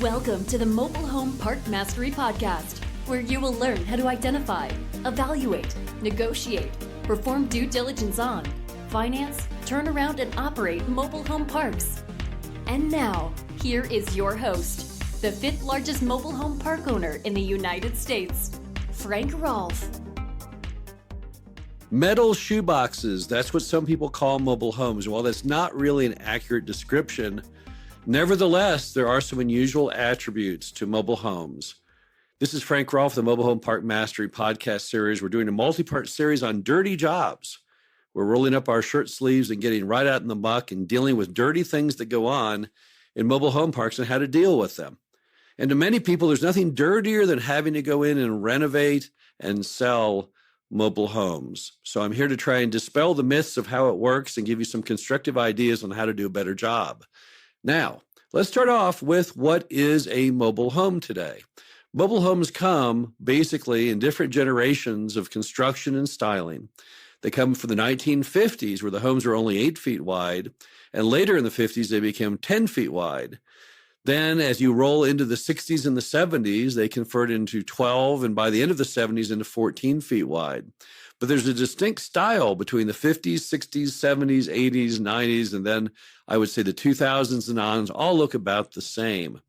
Welcome to the Mobile Home Park Mastery Podcast, where you will learn how to identify, evaluate, negotiate, perform due diligence on, finance, turn around, and operate mobile home parks. And now, here is your host, the fifth largest mobile home park owner in the United States, Frank Rolfe. Metal shoeboxes, that's what some people call mobile homes. While that's not really an accurate description, nevertheless, there are some unusual attributes to mobile homes. This is Frank Rolfe, the Mobile Home Park Mastery podcast series. We're doing a multi-part series on dirty jobs. We're rolling up our shirt sleeves and getting right out in the muck and dealing with dirty things that go on in mobile home parks and how to deal with them. And to many people, there's nothing dirtier than having to go in and renovate and sell mobile homes. So I'm here to try and dispel the myths of how it works and give you some constructive ideas on how to do a better job. Now, let's start off with what is a mobile home today. Mobile homes come basically in different generations of construction and styling. They come from the 1950s, where the homes were only 8 feet wide, and later in the 50s, they became 10 feet wide. Then as you roll into the 60s and the 70s, they converted into 12, and by the end of the 70s into 14 feet wide. But there's a distinct style between the 50s, 60s, 70s, 80s, 90s, and then I would say the 2000s and on all look about the same.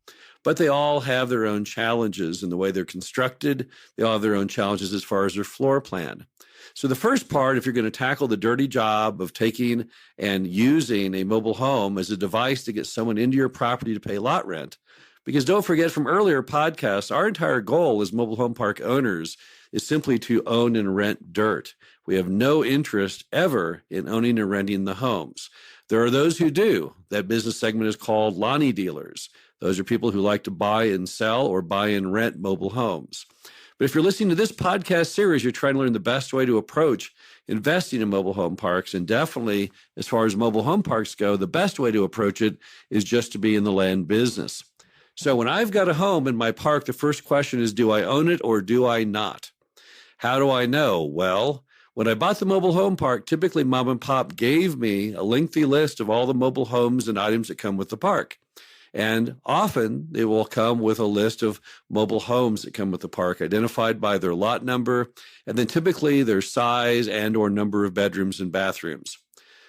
But they all have their own challenges in the way they're constructed. They all have their own challenges as far as their floor plan. So the first part, if you're going to tackle the dirty job of taking and using a mobile home as a device to get someone into your property to pay lot rent, because don't forget from earlier podcasts, our entire goal as mobile home park owners is simply to own and rent dirt. We have no interest ever in owning and renting the homes. There are those who do. That business segment is called Lonnie dealers. Those are people who like to buy and sell or buy and rent mobile homes. But if you're listening to this podcast series, you're trying to learn the best way to approach investing in mobile home parks. And definitely, as far as mobile home parks go, the best way to approach it is just to be in the land business. So when I've got a home in my park, the first question is, do I own it or do I not? How do I know? Well, when I bought the mobile home park, typically mom and pop gave me a lengthy list of all the mobile homes and items that come with the park. And often they will come with a list of mobile homes that come with the park, identified by their lot number, and then typically their size and or number of bedrooms and bathrooms.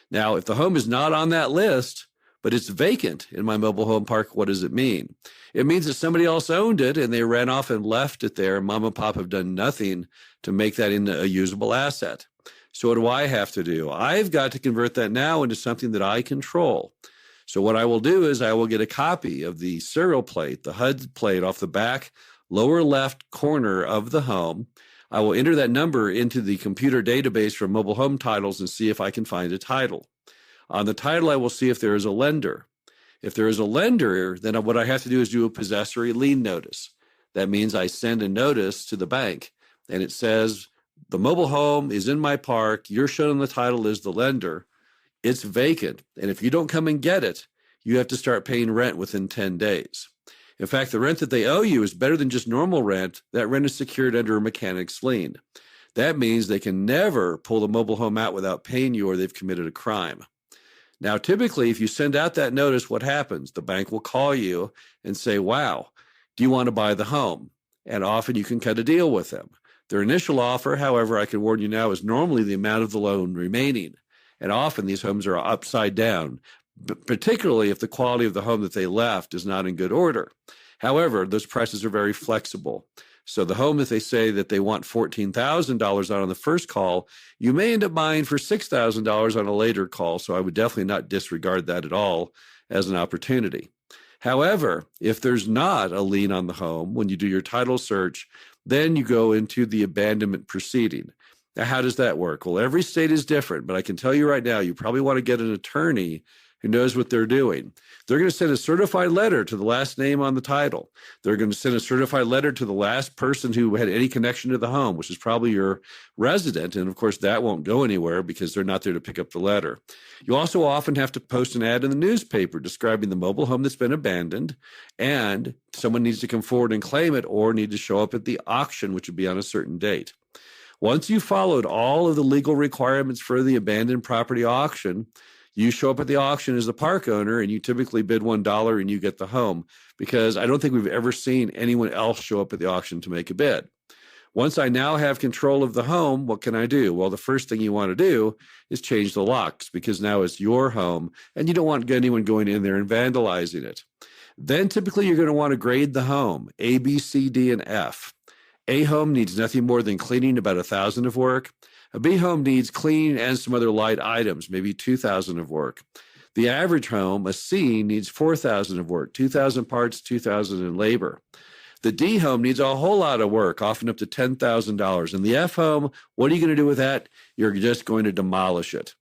Now, if the home is not on that list, but it's vacant in my mobile home park, what does it mean? It means that somebody else owned it and they ran off and left it there. Mom and pop have done nothing to make that into a usable asset. So what do I have to do? I've got to convert that now into something that I control. So what I will do is I will get a copy of the serial plate, the HUD plate off the back lower left corner of the home. I will enter that number into the computer database for mobile home titles and see if I can find a title. On the title, I will see if there is a lender. If there is a lender, then what I have to do is do a possessory lien notice. That means I send a notice to the bank and it says, the mobile home is in my park. You're shown on the title as the lender. It's vacant, and if you don't come and get it, you have to start paying rent within 10 days. In fact, the rent that they owe you is better than just normal rent. That rent is secured under a mechanic's lien. That means they can never pull the mobile home out without paying you or they've committed a crime. Now, typically, if you send out that notice, what happens? The bank will call you and say, wow, do you want to buy the home? And often you can cut a deal with them. Their initial offer, however, I can warn you now, is normally the amount of the loan remaining. And often these homes are upside down, particularly if the quality of the home that they left is not in good order. However, those prices are very flexible. So the home that they say that they want $14,000 on the first call, you may end up buying for $6,000 on a later call. So I would definitely not disregard that at all as an opportunity. However, if there's not a lien on the home, when you do your title search, then you go into the abandonment proceeding. Now, how does that work? Well, every state is different, but I can tell you right now, you probably want to get an attorney who knows what they're doing. They're going to send a certified letter to the last name on the title. They're going to send a certified letter to the last person who had any connection to the home, which is probably your resident. And of course, that won't go anywhere because they're not there to pick up the letter. You also often have to post an ad in the newspaper describing the mobile home that's been abandoned, and someone needs to come forward and claim it or need to show up at the auction, which would be on a certain date. Once you've followed all of the legal requirements for the abandoned property auction, You show up at the auction as the park owner and you typically bid $1 and you get the home, because I don't think we've ever seen anyone else show up at the auction to make a bid. Once I now have control of the home, what can I do? Well, the first thing you want to do is change the locks, because now it's your home and you don't want anyone going in there and vandalizing it. Then typically you're going to want to grade the home, A, B, C, D, and F. A home needs nothing more than cleaning, about 1,000 of work. A B home needs cleaning and some other light items, maybe 2,000 of work. The average home, a C, needs 4,000 of work, 2,000 parts, 2,000 in labor. The D home needs a whole lot of work, often up to $10,000. And the F home, what are you going to do with that? You're just going to demolish it.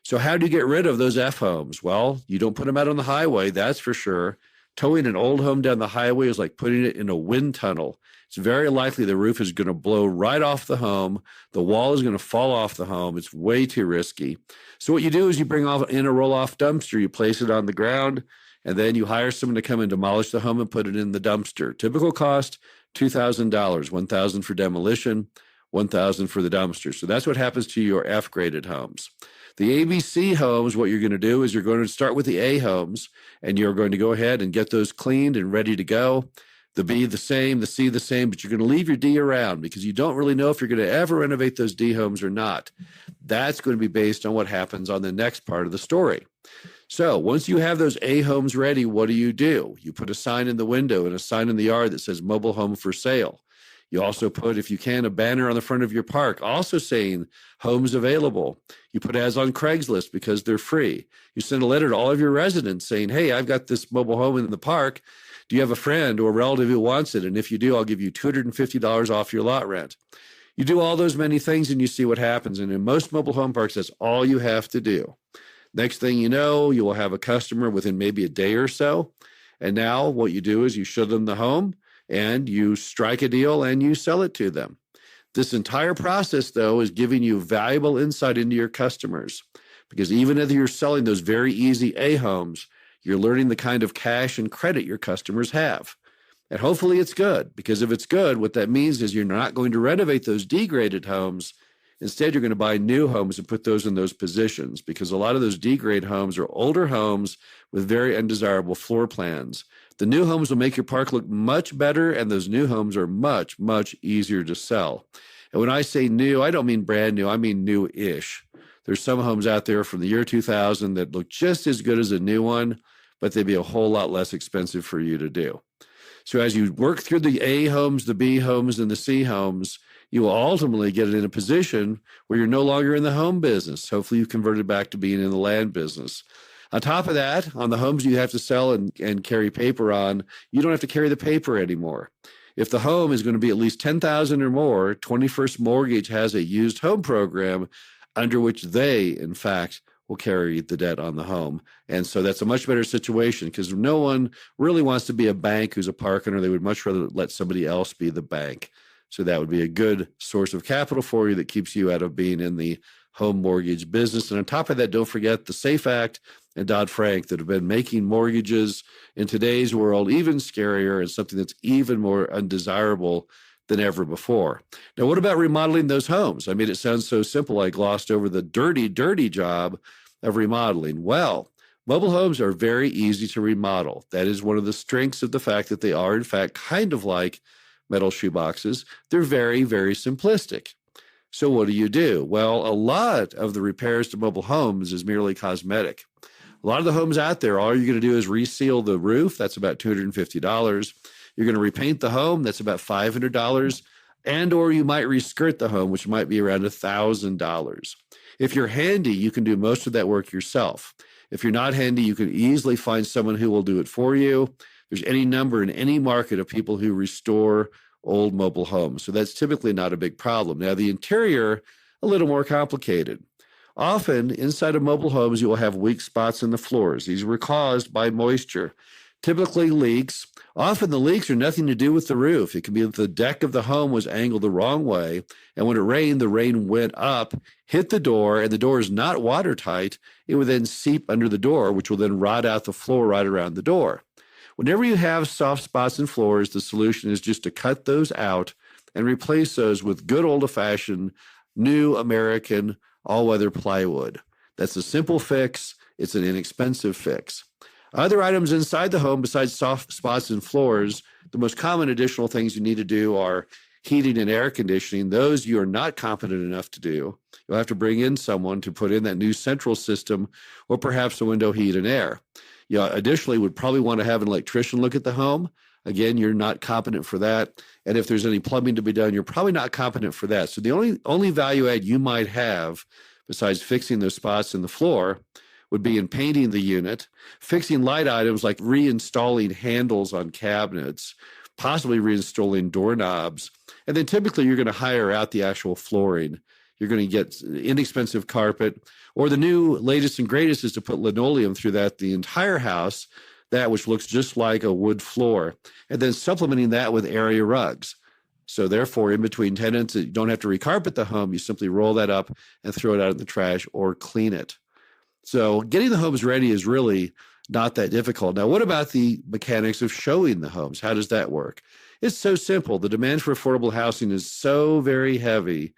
So how do you get rid of those F homes? Well, you don't put them out on the highway, that's for sure. Towing an old home down the highway is like putting it in a wind tunnel. It's very likely the roof is going to blow right off the home. The wall is going to fall off the home. It's way too risky. So what you do is you bring in a roll-off dumpster, you place it on the ground, and then you hire someone to come and demolish the home and put it in the dumpster. Typical cost, $2,000, $1,000 for demolition, $1,000 for the dumpster. So that's what happens to your F-graded homes. The ABC homes, what you're going to do is you're going to start with the A homes, and you're going to go ahead and get those cleaned and ready to go. The B the same, the C the same, but you're going to leave your D around because you don't really know if you're going to ever renovate those D homes or not. That's going to be based on what happens on the next part of the story. So once you have those A homes ready, what do? You put a sign in the window and a sign in the yard that says mobile home for sale. You also put, if you can, a banner on the front of your park also saying homes available. You put ads on Craigslist because they're free. You send a letter to all of your residents saying, hey, I've got this mobile home in the park. Do you have a friend or a relative who wants it? And if you do, I'll give you $250 off your lot rent. You do all those many things and you see what happens. And in most mobile home parks, that's all you have to do. Next thing you know, you will have a customer within maybe a day or so. And now what you do is you show them the home and you strike a deal and you sell it to them. This entire process, though, is giving you valuable insight into your customers, because even if you're selling those very easy A homes, you're learning the kind of cash and credit your customers have. And hopefully it's good, because if it's good, what that means is you're not going to renovate those degraded homes. Instead, you're going to buy new homes and put those in those positions, because a lot of those degrade homes are older homes with very undesirable floor plans. The new homes will make your park look much better, and those new homes are much, much easier to sell. And when I say new, I don't mean brand new, I mean new-ish. There's some homes out there from the year 2000 that look just as good as a new one, but they'd be a whole lot less expensive for you to do. So as you work through the A homes, the B homes, and the C homes, you will ultimately get it in a position where you're no longer in the home business. Hopefully you've converted back to being in the land business. On top of that, on the homes you have to sell and carry paper on, you don't have to carry the paper anymore. If the home is going to be at least $10,000 or more, 21st Mortgage has a used home program under which they, in fact, will carry the debt on the home. And so that's a much better situation, because no one really wants to be a bank who's a park owner. They would much rather let somebody else be the bank. So that would be a good source of capital for you that keeps you out of being in the home mortgage business. And on top of that, don't forget the SAFE Act and Dodd-Frank that have been making mortgages in today's world even scarier and something that's even more undesirable than ever before. Now, what about remodeling those homes? I made it sound so simple, I glossed over the dirty, dirty job of remodeling. Well, mobile homes are very easy to remodel. That is one of the strengths of the fact that they are, in fact, kind of like metal shoeboxes. They're very, very simplistic. So what do? Well, a lot of the repairs to mobile homes is merely cosmetic. A lot of the homes out there, all you're going to do is reseal the roof. That's about $250. You're going to repaint the home. That's about $500. And or you might reskirt the home, which might be around $1,000. If you're handy, you can do most of that work yourself. If you're not handy, you can easily find someone who will do it for you. There's any number in any market of people who restore old mobile homes. So that's typically not a big problem. Now, the interior, a little more complicated. Often, inside of mobile homes, you will have weak spots in the floors. These were caused by moisture, typically leaks. Often the leaks are nothing to do with the roof. It can be that the deck of the home was angled the wrong way, and when it rained, the rain went up, hit the door, and the door is not watertight. It would then seep under the door, which will then rot out the floor right around the door. Whenever you have soft spots in floors, the solution is just to cut those out and replace those with good old-fashioned, new American, all-weather plywood. That's a simple fix. It's an inexpensive fix. Other items inside the home besides soft spots and floors, the most common additional things you need to do are heating and air conditioning. Those you are not competent enough to do. You'll have to bring in someone to put in that new central system or perhaps a window heat and air. Additionally, would probably want to have an electrician look at the home. Again, you're not competent for that. And if there's any plumbing to be done, you're probably not competent for that. So the only value add you might have besides fixing those spots in the floor would be in painting the unit, fixing light items like reinstalling handles on cabinets, possibly reinstalling doorknobs. And then typically you're going to hire out the actual flooring. You're going to get inexpensive carpet, or the new latest and greatest is to put linoleum through the entire house, that which looks just like a wood floor, and then supplementing that with area rugs. So therefore, in between tenants, you don't have to recarpet the home. You simply roll that up and throw it out in the trash or clean it. So getting the homes ready is really not that difficult. Now, what about the mechanics of showing the homes? How does that work? It's so simple. The demand for affordable housing is so very heavy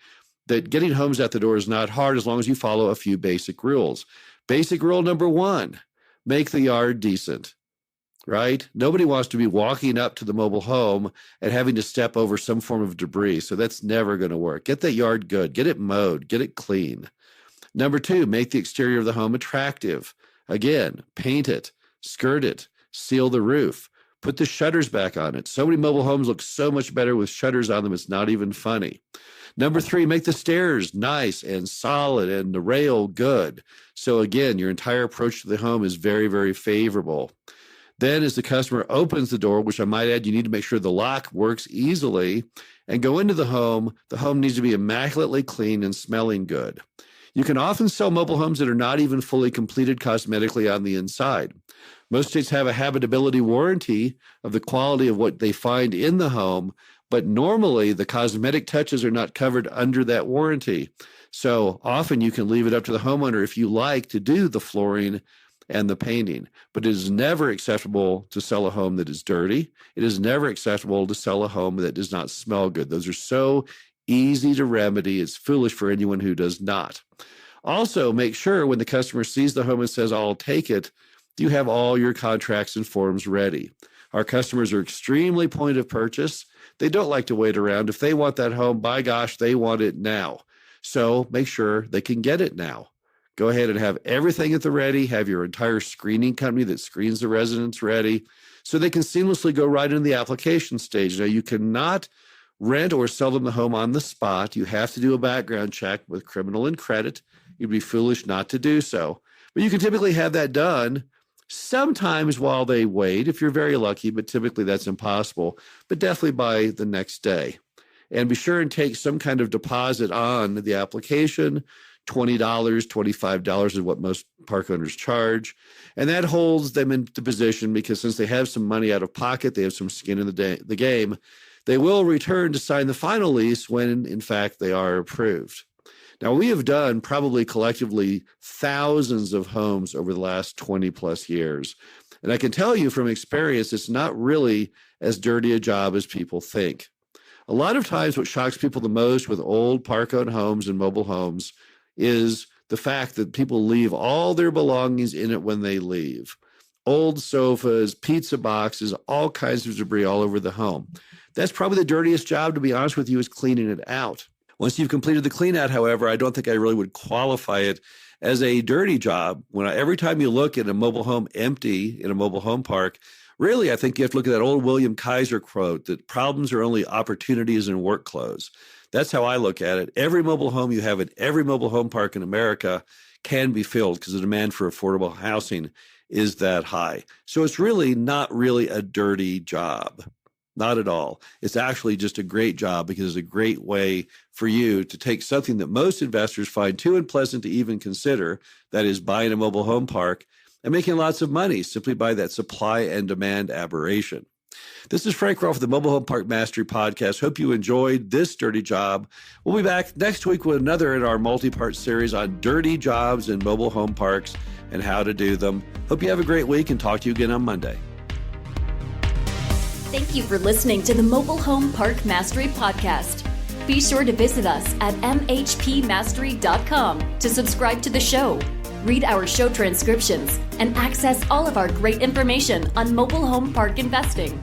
that getting homes out the door is not hard as long as you follow a few basic rules. Basic rule number 1, make the yard decent, right? Nobody wants to be walking up to the mobile home and having to step over some form of debris. So that's never going to work. Get that yard good, get it mowed, get it clean. Number 2, make the exterior of the home attractive. Again, paint it, skirt it, seal the roof, put the shutters back on it. So many mobile homes look so much better with shutters on them, it's not even funny. Number 3, make the stairs nice and solid and the rail good. So again, your entire approach to the home is very, very favorable. Then as the customer opens the door, which I might add, you need to make sure the lock works easily, and go into the home needs to be immaculately clean and smelling good. You can often sell mobile homes that are not even fully completed cosmetically on the inside. Most states have a habitability warranty of the quality of what they find in the home, but normally the cosmetic touches are not covered under that warranty. So often you can leave it up to the homeowner if you like to do the flooring and the painting, but it is never acceptable to sell a home that is dirty. It is never acceptable to sell a home that does not smell good. Those are so easy to remedy. It's foolish for anyone who does not. Also, make sure when the customer sees the home and says, I'll take it, you have all your contracts and forms ready. Our customers are extremely point of purchase. They don't like to wait around. If they want that home, by gosh, they want it now. So make sure they can get it now. Go ahead and have everything at the ready. Have your entire screening company that screens the residents ready so they can seamlessly go right into the application stage. Now, you cannot rent or sell them the home on the spot. You have to do a background check with criminal and credit. You'd be foolish not to do so. But you can typically have that done sometimes while they wait, if you're very lucky, but typically that's impossible, but definitely by the next day. And be sure and take some kind of deposit on the application. $20, $25 is what most park owners charge. And that holds them into position because since they have some money out of pocket, they have some skin in the game, they will return to sign the final lease when, in fact, they are approved. Now, we have done probably collectively thousands of homes over the last 20 plus years. And I can tell you from experience, it's not really as dirty a job as people think. A lot of times what shocks people the most with old park-owned homes and mobile homes is the fact that people leave all their belongings in it when they leave. Old sofas, pizza boxes, all kinds of debris all over the home. That's probably the dirtiest job, to be honest with you, is cleaning it out. Once you've completed the clean out, however, I don't think I really would qualify it as a dirty job. Every time you look at a mobile home empty in a mobile home park, really, I think you have to look at that old William Kaiser quote that problems are only opportunities in work clothes. That's how I look at it. Every mobile home you have at every mobile home park in America can be filled because the demand for affordable housing is that high. So it's really not really a dirty job. Not at all. It's actually just a great job because it's a great way for you to take something that most investors find too unpleasant to even consider, that is buying a mobile home park, and making lots of money simply by that supply and demand aberration. This is Frank Rolfe of the Mobile Home Park Mastery Podcast. Hope you enjoyed this dirty job. We'll be back next week with another in our multi-part series on dirty jobs in mobile home parks and how to do them. Hope you have a great week and talk to you again on Monday. Thank you for listening to the Mobile Home Park Mastery Podcast. Be sure to visit us at mhpmastery.com to subscribe to the show. Read our show transcriptions and access all of our great information on mobile home park investing.